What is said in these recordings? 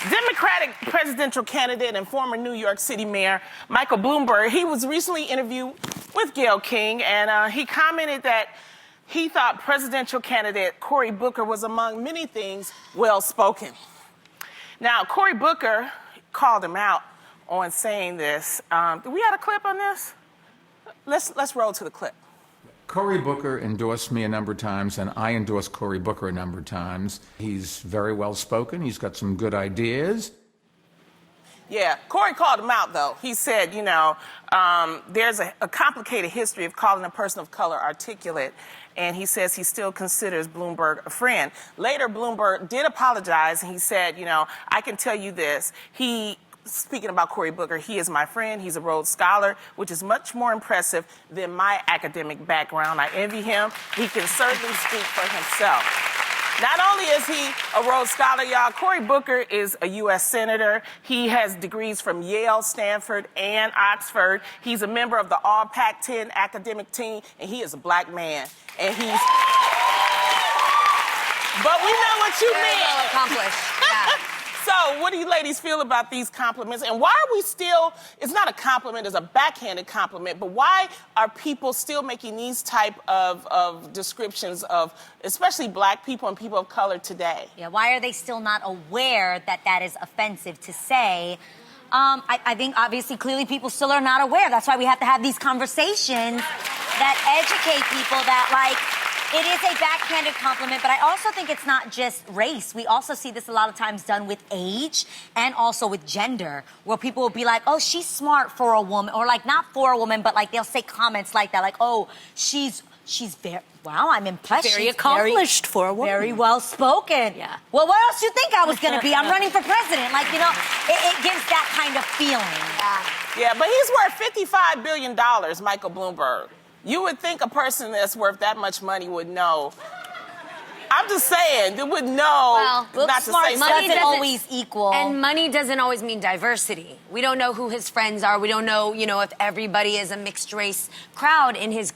Democratic presidential candidate and former New York City Mayor Michael Bloomberg, he was recently interviewed with Gayle King, and he commented that he thought presidential candidate Cory Booker was, among many things, well-spoken. Now, Cory Booker called him out on saying this. Do we have a clip on this? Let's roll to the clip. Cory Booker endorsed me a number of times, and I endorsed Cory Booker a number of times. He's very well-spoken. He's got some good ideas. Yeah, Cory called him out, though. He said, you know, there's a complicated history of calling a person of color articulate, and he says he still considers Bloomberg a friend. Later, Bloomberg did apologize, and he said, you know, I can tell you this. Speaking about Cory Booker, he is my friend. He's a Rhodes Scholar, which is much more impressive than my academic background. I envy him. He can certainly speak for himself. Not only is he a Rhodes Scholar, y'all, Cory Booker is a U.S. Senator. He has degrees from Yale, Stanford, and Oxford. He's a member of the All Pac-10 academic team, and he is a black man. And he's... But we know what you mean. Well accomplished. Yeah. So, what do you ladies feel about these compliments? And why are we still, it's not a compliment, it's a backhanded compliment, but why are people still making these type of descriptions of, especially black people and people of color today? Yeah, why are they still not aware that that is offensive to say? I think, obviously, clearly people still are not aware. That's why we have to have these conversations that educate people that, like, it is a backhanded compliment, but I also think it's not just race. We also see this a lot of times done with age and also with gender, where people will be like, oh, she's smart for a woman, or like not for a woman, but like they'll say comments like that, like, oh, she's very, wow, I'm impressed. Very accomplished for a woman. Very well spoken. Yeah. Well, what else do you think I was going to be? I'm running for president. Like, you know, it gives that kind of feeling. Yeah, but he's worth $55 billion, Michael Bloomberg. You would think a person that's worth that much money would know. I'm just saying, they would know not to say money something. doesn't always equal. And money doesn't always mean diversity. We don't know who his friends are. We don't know, you know, if everybody is a mixed race crowd in his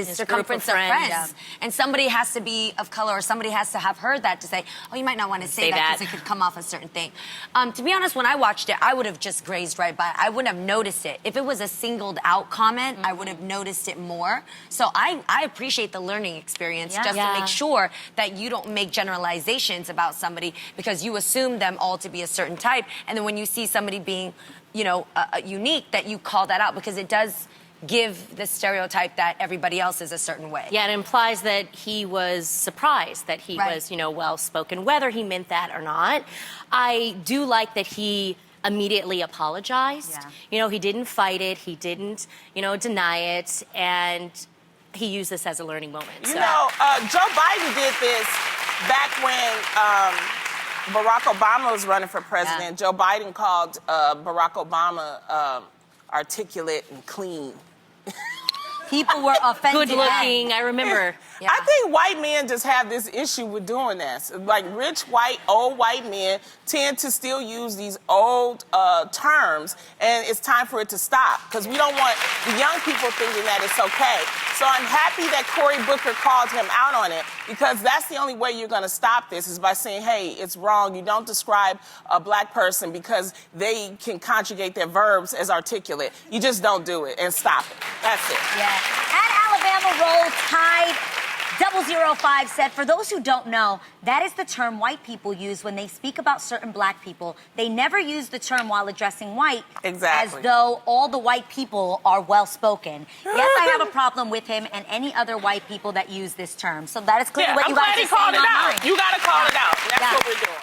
circumference of friends. Yeah. And somebody has to be of color, or somebody has to have heard that to say, oh, you might not want to say that because it could come off a certain thing. To be honest, when I watched it, I would have just grazed right by it. I wouldn't have noticed it. If it was a singled out comment, I would have noticed it more. So I appreciate the learning experience just to make sure that you don't make generalizations about somebody because you assume them all to be a certain type. And then when you see somebody being, you know, unique, that you call that out, because it does give the stereotype that everybody else is a certain way. Yeah, it implies that he was surprised that he was, you know, well-spoken, whether he meant that or not. I do like that he immediately apologized. Yeah. You know, he didn't fight it. He didn't, you know, deny it. And he used this as a learning moment. You know, Joe Biden did this back when Barack Obama was running for president. Joe Biden called Barack Obama articulate and clean. People were offended. Good looking, I remember. Yeah. I think white men just have this issue with doing this. Like rich, white, old white men tend to still use these old terms, and it's time for it to stop because we don't want the young people thinking that it's okay. So I'm happy that Cory Booker called him out on it because that's the only way you're going to stop this is by saying, hey, it's wrong. You don't describe a black person because they can conjugate their verbs as articulate. You just don't do it and stop it. That's it. Yeah. At Alabama Roll Tide 005 said, for those who don't know, that is the term white people use when they speak about certain black people. They never use the term while addressing white as though all the white people are well-spoken. Yes, I have a problem with him and any other white people that use this term. So that is clearly what you guys are saying online. You got to call it out. That's what we're doing.